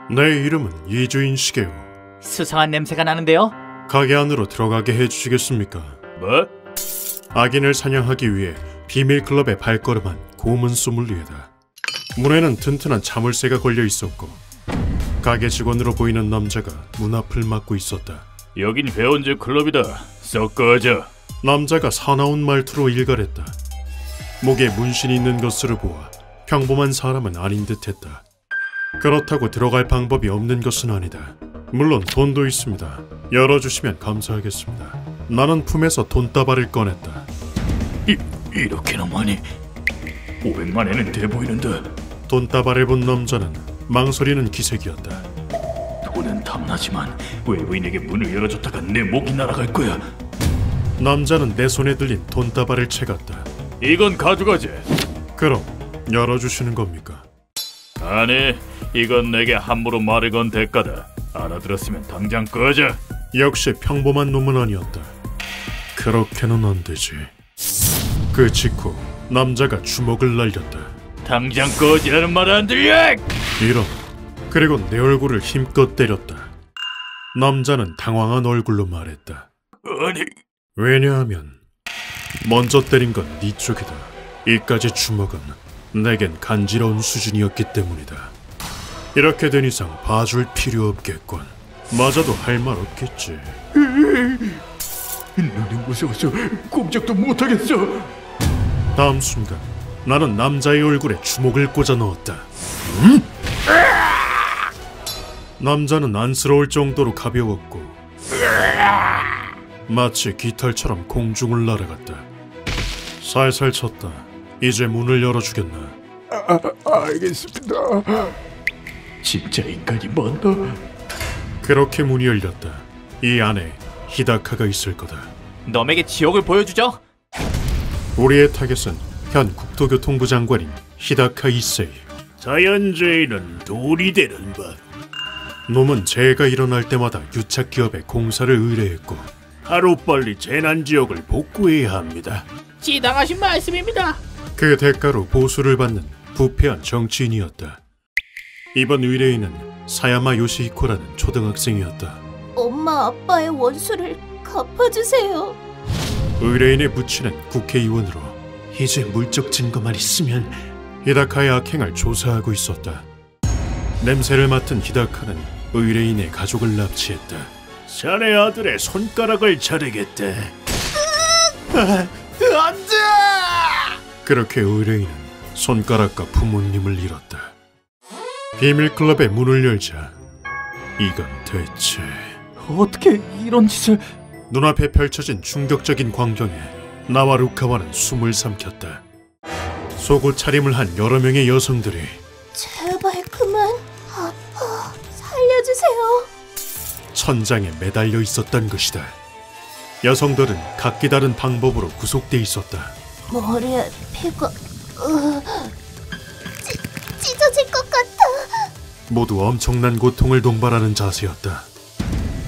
내 이름은 이주인 시게요. 수상한 냄새가 나는데요? 가게 안으로 들어가게 해주시겠습니까? 뭐? 악인을 사냥하기 위해 비밀클럽에 발걸음한 고문 소믈리에다. 문에는 튼튼한 자물쇠가 걸려 있었고 가게 직원으로 보이는 남자가 문 앞을 막고 있었다. 여긴 회원제 클럽이다. 썩 꺼져. 남자가 사나운 말투로 일갈했다. 목에 문신이 있는 것으로 보아 평범한 사람은 아닌 듯했다. 그렇다고 들어갈 방법이 없는 것은 아니다. 물론 돈도 있습니다. 열어주시면 감사하겠습니다. 나는 품에서 돈다발을 꺼냈다. 이렇게나 많이? 500만에는 돼 보이는데. 돈다발을 본 남자는 망설이는 기색이었다. 돈은 탐나지만 외부인에게 문을 열어줬다가 내 목이 날아갈 거야. 남자는 내 손에 들린 돈다발을 채갔다. 이건 가져가지. 그럼 열어주시는 겁니까? 아니, 이건 내게 함부로 말을 건 대가다. 알아들었으면 당장 꺼져. 역시 평범한 놈은 아니었다. 그렇게는 안 되지. 그 직후 남자가 주먹을 날렸다. 당장 꺼지라는 말 안 들려! 이런. 그리고 내 얼굴을 힘껏 때렸다. 남자는 당황한 얼굴로 말했다. 아니... 왜냐하면 먼저 때린 건 네 쪽이다. 이까지 주먹은 내겐 간지러운 수준이었기 때문이다. 이렇게 된 이상 봐줄 필요 없겠군. 맞아도 할 말 없겠지. 눈이 무서워서 꼼짝도 못하겠어. 다음 순간 나는 남자의 얼굴에 주먹을 꽂아 넣었다. 남자는 안쓰러울 정도로 가벼웠고 마치 깃털처럼 공중을 날아갔다. 살살 쳤다. 이제 문을 열어주겠나? 알겠습니다. 진짜 인간이 맞나? 그렇게 문이 열렸다. 이 안에 히다카가 있을 거다. 놈에게 지옥을 보여주죠. 우리의 타겟은 현 국토교통부 장관인 히다카 이세이. 자연재해는 돈이 되는 법. 놈은 재해가 일어날 때마다 유착기업에 공사를 의뢰했고 하루빨리 재난지역을 복구해야 합니다. 지당하신 말씀입니다. 그 대가로 보수를 받는 부패한 정치인이었다. 이번 의뢰인은 사야마 요시히코라는 초등학생이었다. 엄마 아빠의 원수를 갚아주세요. 의뢰인의 부친은 국회의원으로 이제 물적 증거만 있으면 히다카의 악행을 조사하고 있었다. 냄새를 맡은 히다카는 의뢰인의 가족을 납치했다. 자네 아들의 손가락을 자르겠다. 안 돼! 그렇게 의뢰인은 손가락과 부모님을 잃었다. 비밀클럽의 문을 열자 이건 대체... 어떻게 이런 짓을... 눈앞에 펼쳐진 충격적인 광경에 나와 루카와는 숨을 삼켰다. 속옷 차림을 한 여러 명의 여성들이 제발 그만. 살려주세요. 천장에 매달려 있었던 것이다. 여성들은 각기 다른 방법으로 구속돼 있었다. 머리에 피가 찢어질 것 같아. 모두 엄청난 고통을 동반하는 자세였다.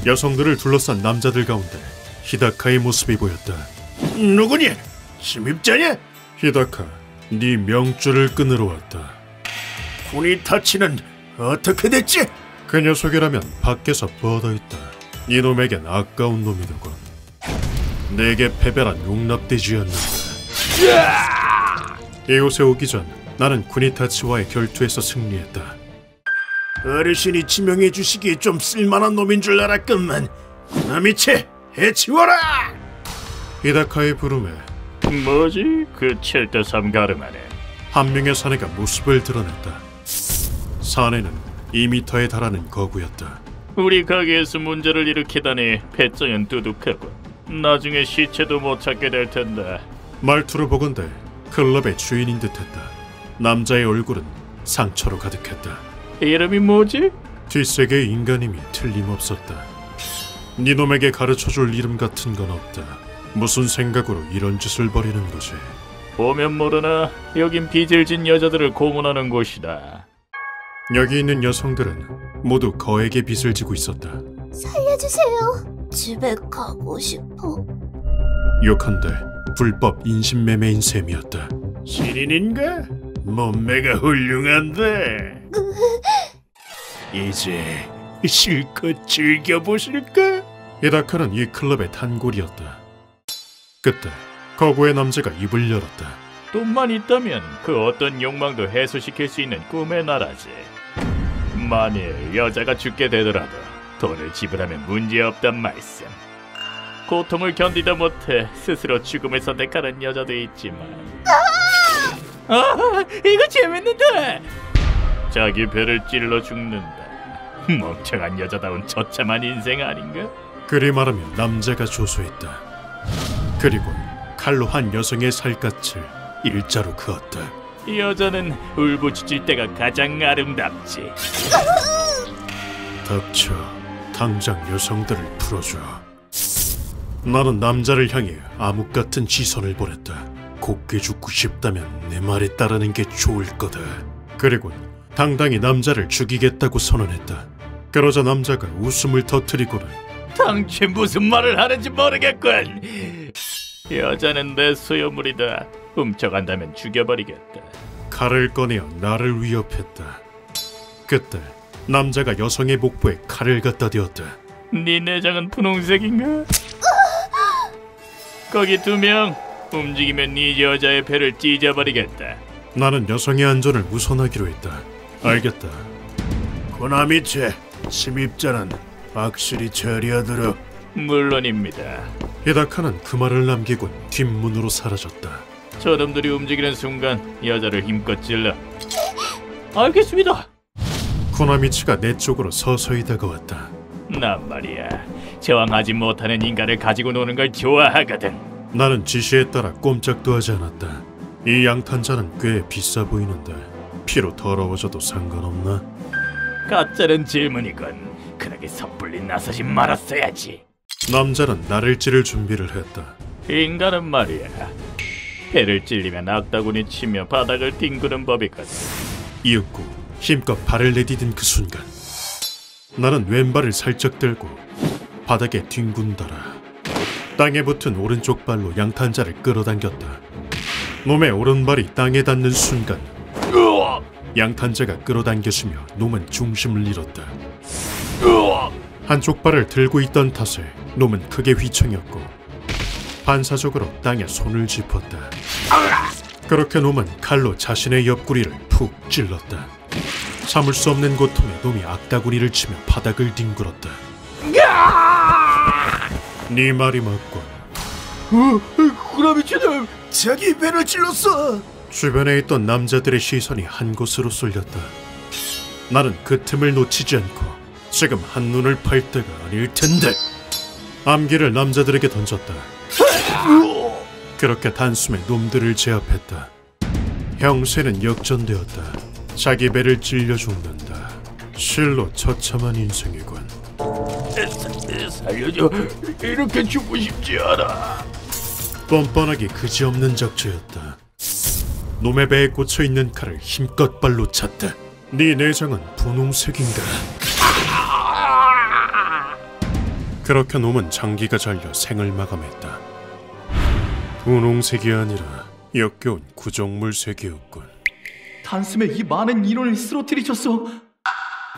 여성들을 둘러싼 남자들 가운데 히다카의 모습이 보였다. 누구냐? 침입자냐? 히다카, 네 명줄을 끊으러 왔다. 쿠니타치는 어떻게 됐지? 그 녀석이라면 밖에서 뻗어있다. 이놈에겐 아까운 놈이더군. 내게 패배란 용납되지 않는다. 이곳에 오기 전 나는 쿠니타치와의 결투에서 승리했다. 어르신이 지명해 주시기에 좀 쓸만한 놈인 줄 알았건만. 나미체 해치워라! 히다카의 부름에 뭐지? 그 7대3 가르마네. 한 명의 사내가 모습을 드러냈다. 사내는 2미터에 달하는 거구였다. 우리 가게에서 문제를 일으키다니 배짱은 두둑하고 나중에 시체도 못 찾게 될 텐데. 말투로 보건대 클럽의 주인인 듯했다. 남자의 얼굴은 상처로 가득했다. 이름이 뭐지? 뒷세계의 인간임이 틀림없었다. 니놈에게 가르쳐줄 이름 같은 건 없다. 무슨 생각으로 이런 짓을 벌이는 거지? 보면 모르나 여긴 빚을 진 여자들을 고문하는 곳이다. 여기 있는 여성들은 모두 거액의 빚을 지고 있었다. 살려주세요. 집에 가고 싶어. 요컨대 불법 인신매매인 셈이었다. 신인인가? 몸매가 훌륭한데. 이제 실컷 즐겨보실까? 히다카는 이 클럽의 단골이었다. 그때 거구의 남자가 입을 열었다. 돈만 있다면 그 어떤 욕망도 해소시킬 수 있는 꿈의 나라지. 만일 여자가 죽게 되더라도 돈을 지불하면 문제없단 말씀. 고통을 견디다 못해 스스로 죽음을 선택하는 여자도 있지만 이거 재밌는데! 자기 배를 찔러 죽는다. 멍청한 여자다운 처참한 인생 아닌가? 그리 말하며 남자가 조소했다. 그리고 칼로 한 여성의 살갗을 일자로 그었다. 이 여자는 울부짖을 때가 가장 아름답지. 닥쳐. 당장 여성들을 풀어줘. 나는 남자를 향해 암흑 같은 시선을 보냈다. 곱게 죽고 싶다면 내 말에 따르는 게 좋을 거다. 그리고 당당히 남자를 죽이겠다고 선언했다. 그러자 남자가 웃음을 터뜨리고는 당최 무슨 말을 하는지 모르겠군. 여자는 내 소유물이다. 훔쳐간다면 죽여버리겠다. 칼을 꺼내어 나를 위협했다. 그때 남자가 여성의 복부에 칼을 갖다 대었다. 네 내장은 분홍색인가? 거기 2명. 움직이면 네 여자의 배를 찢어버리겠다. 나는 여성의 안전을 우선하기로 했다. 알겠다. 고나미체, 침입자는 확실히 처리하도록. 물론입니다. 히다카는 그 말을 남기곤 뒷문으로 사라졌다. 저놈들이 움직이는 순간 여자를 힘껏 찔러. 알겠습니다. 코나미치가 내 쪽으로 서서히 다가왔다. 난 말이야, 저항하지 못하는 인간을 가지고 노는 걸 좋아하거든. 나는 지시에 따라 꼼짝도 하지 않았다. 이 양탄자는 꽤 비싸 보이는데 피로 더러워져도 상관없나? 가짜는 질문이건. 그러게 섣불리 나서지 말았어야지. 남자는 나를 찌를 준비를 했다. 인간은 말이야, 배를 찔리면 악다구니 치며 바닥을 뒹구는 법이거든. 이윽고 힘껏 발을 내디딘 그 순간 나는 왼발을 살짝 들고 바닥에 뒹군다라. 땅에 붙은 오른쪽 발로 양탄자를 끌어당겼다. 놈의 오른발이 땅에 닿는 순간 양탄자가 끌어당겨지며 놈은 중심을 잃었다. 한쪽 발을 들고 있던 탓에 놈은 크게 휘청였고 반사적으로 땅에 손을 짚었다. 그렇게 놈은 칼로 자신의 옆구리를 푹 찔렀다. 참을 수 없는 고통에 놈이 악다구리를 치며 바닥을 뒹굴었다. 네 말이 맞군. 고나미체는 자기 배를 찔렀어. 주변에 있던 남자들의 시선이 한 곳으로 쏠렸다. 나는 그 틈을 놓치지 않고 지금 한눈을 팔 때가 아닐 텐데 암기를 남자들에게 던졌다. 그렇게 단숨에 놈들을 제압했다. 형세는 역전되었다. 자기 배를 찔려 죽는다. 실로 처참한 인생이군. 살려줘. 이렇게 죽고 싶지 않아. 뻔뻔하기 그지없는 작전이었다. 놈의 배에 꽂혀있는 칼을 힘껏 발로 찼다. 네 내장은 분홍색인가? 그렇게 놈은 장기가 잘려 생을 마감했다. 분홍색이 아니라 역겨운 구정물색이었군. 단숨에 이 많은 인원을 쓰러뜨리셨어.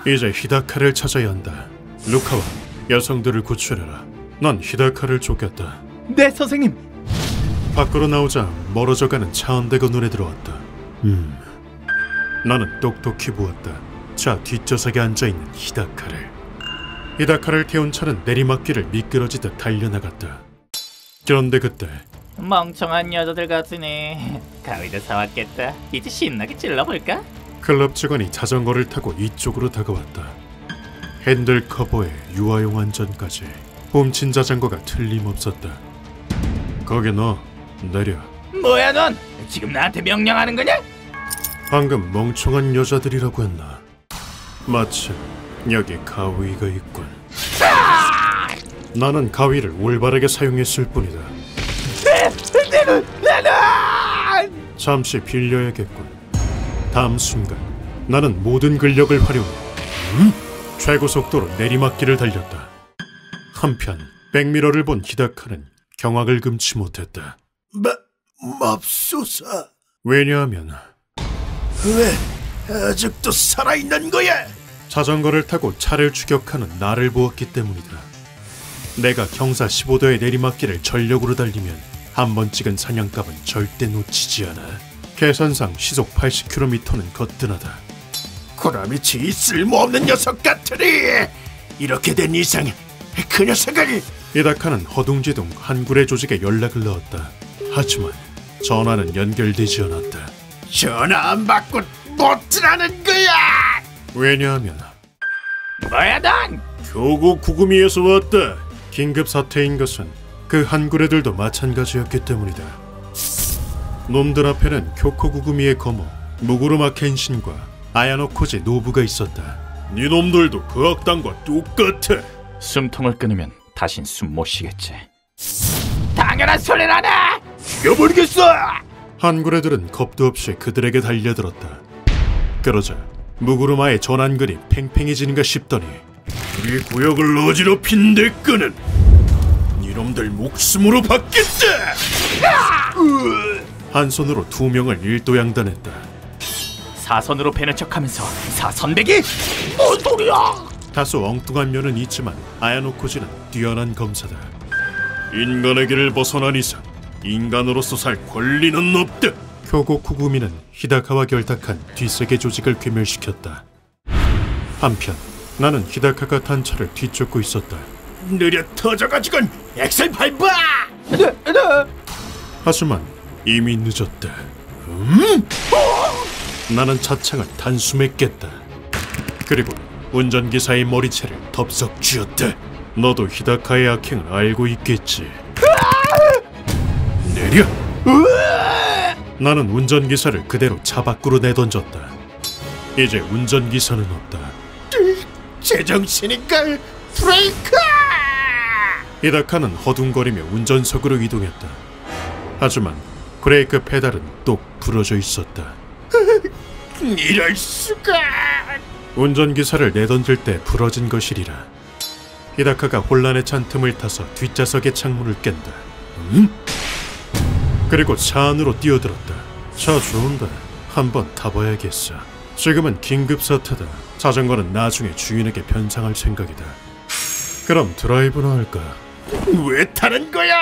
이제 히다카를 찾아야 한다. 루카와 여성들을 구출해라. 난 히다카를 쫓겼다. 네, 선생님. 밖으로 나오자 멀어져가는 차 한 대가 눈에 들어왔다. 나는 똑똑히 보았다. 차 뒷좌석에 앉아있는 히다카를. 히다카를 태운 차는 내리막길을 미끄러지듯 달려나갔다. 그런데 그때 멍청한 여자들 같으니 가위도 사왔겠다. 이제 신나게 찔러볼까? 클럽 직원이 자전거를 타고 이쪽으로 다가왔다. 핸들 커버에 유아용 안전까지. 훔친 자전거가 틀림없었다. 거기 너 내려. 뭐야 넌? 지금 나한테 명령하는 거냐? 방금 멍청한 여자들이라고 했나? 마침 여기 가위가 있군. 나는 가위를 올바르게 사용했을 뿐이다. 잠시 빌려야겠군. 다음 순간 나는 모든 근력을 활용해 최고 속도로 내리막길을 달렸다. 한편 백미러를 본 히다카는 경악을 금치 못했다. 맙소사. 왜냐하면 왜 아직도 살아있는 거야? 자전거를 타고 차를 추격하는 나를 보았기 때문이다. 내가 경사 15도의 내리막길을 전력으로 달리면 한 번 찍은 사냥감은 절대 놓치지 않아. 계산상 시속 80km는 거뜬하다. 구라미치 이 쓸모없는 녀석 같으니 이렇게 된 이상 그 녀석을. 히다카는 허둥지둥 한굴의 조직에 연락을 넣었다. 하지만 전화는 연결되지 않았다. 전화 안 받고 못 지나는 거야. 왜냐하면 뭐야 넌? 교고 구구미에서 왔다. 긴급 사태인 것은 그 한굴애들도 마찬가지였기 때문이다. 놈들 앞에는 교코 구구미의 거모 무구루마 켄신과 아야노코지 노부가 있었다. 니놈들도 그 악당과 똑같아. 숨통을 끊으면 다신 숨 못 쉬겠지. 당연한 소리를 하네. 죽여버리겠어. 한굴애들은 겁도 없이 그들에게 달려들었다. 그러자 무구루마의 전환근이 팽팽해지는가 싶더니 우리 구역을 어지럽힌 내 거는 이놈들 목숨으로 받겠다. 한 손으로 두 명을 일도양단했다. 사선으로 패는 척하면서 사선배기? 뭔 소리야? 다소 엉뚱한 면은 있지만 아야노코지는 뛰어난 검사다. 인간의 길을 벗어난 이상 인간으로서 살 권리는 없다. 교고 쿠구미는 히다카와 결탁한 뒷세계 조직을 괴멸시켰다. 한편 나는 히다카가 탄 차를 뒤쫓고 있었다. 느려 터져가지고는 엑셀 밟아. 하지만 이미 늦었다. 나는 차창을 단숨에 깼다. 그리고 운전기사의 머리채를 덥석 쥐었다. 너도 히다카의 악행을 알고 있겠지. 내려! 나는 운전기사를 그대로 차 밖으로 내던졌다. 이제 운전기사는 없다. 제정신인걸. 브레이크! 히다카는 허둥거리며 운전석으로 이동했다. 하지만 브레이크 페달은 똑 부러져 있었다. 이럴 수가. 운전기사를 내던질 때 부러진 것이리라. 히다카가 혼란에 찬 틈을 타서 뒷좌석의 창문을 깬다. 그리고 차 안으로 뛰어들었다. 차 좋은데 한번 타봐야겠어. 지금은 긴급사태다. 자전거는 나중에 주인에게 변상할 생각이다. 그럼 드라이브나 할까? 왜 타는 거야?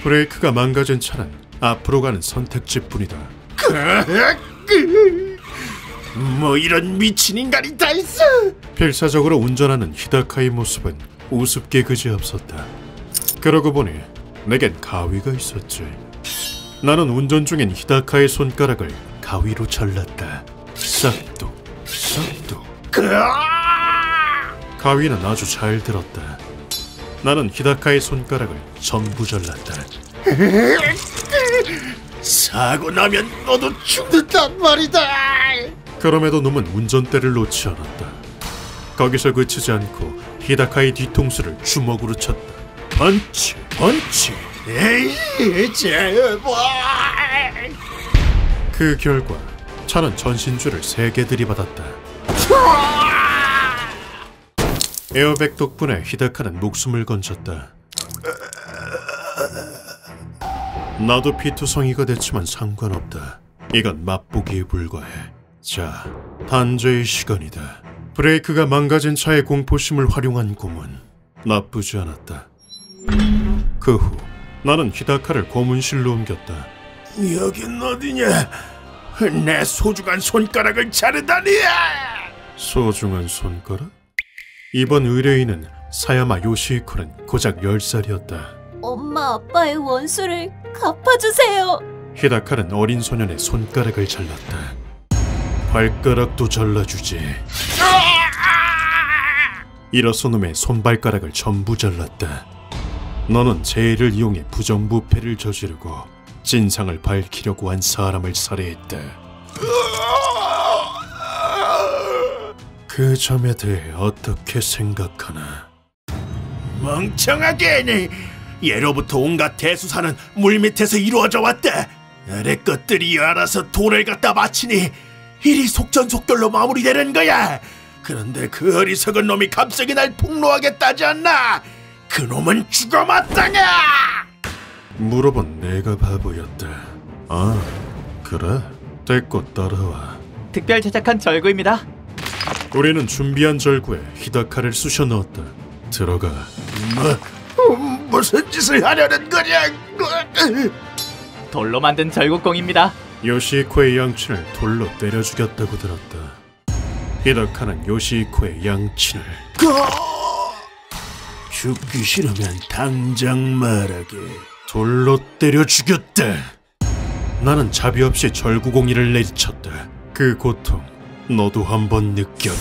브레이크가 망가진 차는 앞으로 가는 선택지뿐이다. 뭐 이런 미친 인간이 다 있어. 필사적으로 운전하는 히다카의 모습은 우습게 그지없었다. 그러고 보니 내겐 가위가 있었지. 나는 운전 중인 히다카의 손가락을 가위로 잘랐다. 싹둑 싹둑. 가위는 아주 잘 들었다. 나는 히다카의 손가락을 전부 잘랐다. 사고 나면 너도 죽는단 말이다. 그럼에도 놈은 운전대를 놓지 않았다. 거기서 그치지 않고 히다카의 뒤통수를 주먹으로 쳤다. 펀치 펀치. 에이 제발. 그 결과 차는 전신줄을 3개 들이받았다. 에어백 덕분에 히다카는 목숨을 건졌다. 나도 피투성이가 됐지만 상관없다. 이건 맛보기에 불과해. 자, 단죄의 시간이다. 브레이크가 망가진 차의 공포심을 활용한 고문. 나쁘지 않았다. 그 후 나는 히다카를 고문실로 옮겼다. 여긴 어디냐? 내 소중한 손가락을 자르다니. 소중한 손가락? 이번 의뢰인은 사야마 요시히코는 고작 10살이었다. 엄마 아빠의 원수를 갚아주세요. 히다카는 어린 소년의 손가락을 잘랐다. 발가락도 잘라주지. 이로써 놈의 손발가락을 전부 잘랐다. 너는 재해를 이용해 부정부패를 저지르고 진상을 밝히려고 한 사람을 살해했다. 그 점에 대해 어떻게 생각하나? 멍청하게. 예로부터 온갖 대수사는 물밑에서 이루어져 왔다. 아래 것들이 알아서 돈을 갖다 바치니 일이 속전속결로 마무리되는 거야. 그런데 그 어리석은 놈이 갑자기 날 폭로하겠다지 않나? 그 놈은 죽어 마땅해. 물어본 내가 바보였다. 아, 그래? 됐고 따라와. 특별 제작한 절구입니다. 우리는 준비한 절구에 히다카를 쑤셔 넣었다. 들어가. 무슨 짓을 하려는 거냐? 돌로 만든 절구공입니다. 요시히코의 양친을 돌로 때려 죽였다고 들었다. 히다카는 요시히코의 양친을 죽기 싫으면 당장 말하게. 돌로 때려 죽였다. 나는 자비 없이 절구공이를 내리쳤다. 그 고통 너도 한번 느껴봐.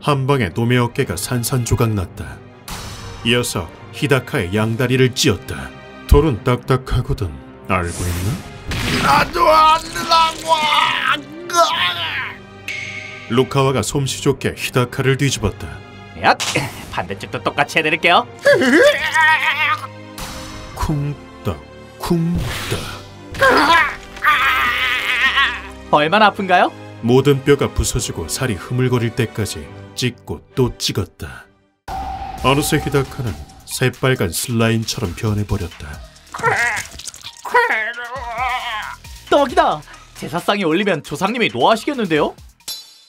한 방에 놈의 어깨가 산산조각 났다. 이어서 히다카의 양다리를 찧었다. 돌은 딱딱하거든. 알고 있나? 나도 안라고. 루카와가 솜씨 좋게 히다카를 뒤집었다. 야, 반대쪽도 똑같이 해드릴게요. 쿵딱 쿵딱. 얼마나 아픈가요? 모든 뼈가 부서지고 살이 흐물거릴 때까지 찍고 또 찍었다. 어느새 히다카는 새빨간 슬라임처럼 변해버렸다. 떡이다. 제사상에 올리면 조상님이 노하시겠는데요?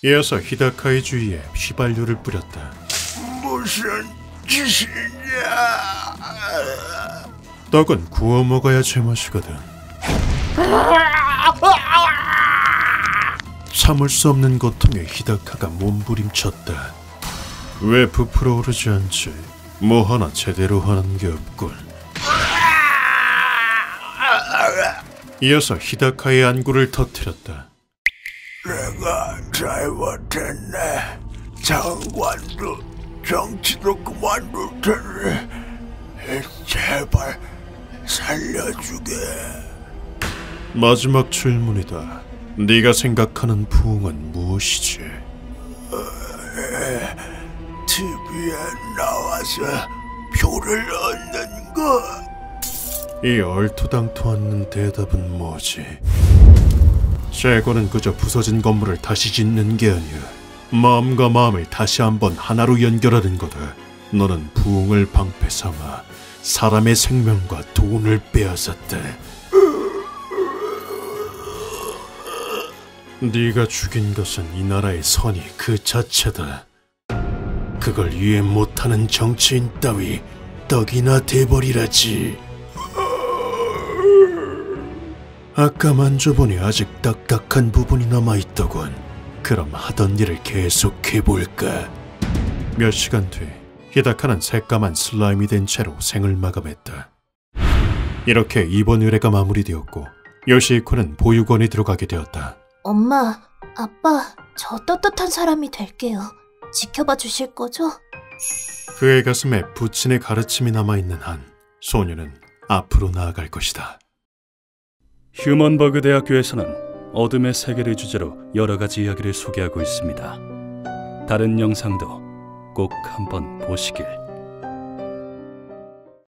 이어서 히다카의 주위에 휘발유를 뿌렸다. 무슨 짓이냐? 떡은 구워 먹어야 제맛이거든. 참을 수 없는 고통에 히다카가 몸부림쳤다. 왜 부풀어 오르지 않지? 뭐 하나 제대로 하는 게 없군. 이어서 히다카의 안구를 터뜨렸다. 내가 잘못했네. 장관도 정치도 그만둘 테니 제발 살려주게. 마지막 질문이다. 네가 생각하는 부흥은 무엇이지? TV에 나와서 표를 얻는 거. 이 얼토당토 않는 대답은 뭐지? 재건은 그저 부서진 건물을 다시 짓는 게 아니야. 마음과 마음을 다시 한번 하나로 연결하는 거다. 너는 부흥을 방패 삼아 사람의 생명과 돈을 빼앗았다. 네가 죽인 것은 이 나라의 선의 그 자체다. 그걸 이해 못하는 정치인 따위 떡이나 돼버리라지. 아까 만져보니 아직 딱딱한 부분이 남아있더군. 그럼 하던 일을 계속해볼까? 몇 시간 뒤 히다카는 새까만 슬라임이 된 채로 생을 마감했다. 이렇게 이번 의뢰가 마무리되었고 요시히코는 보육원에 들어가게 되었다. 엄마, 아빠, 저 떳떳한 사람이 될게요. 지켜봐 주실 거죠? 그의 가슴에 부친의 가르침이 남아있는 한 소녀는 앞으로 나아갈 것이다. 휴먼버그 대학교에서는 어둠의 세계를 주제로 여러 가지 이야기를 소개하고 있습니다. 다른 영상도 꼭 한번 보시길.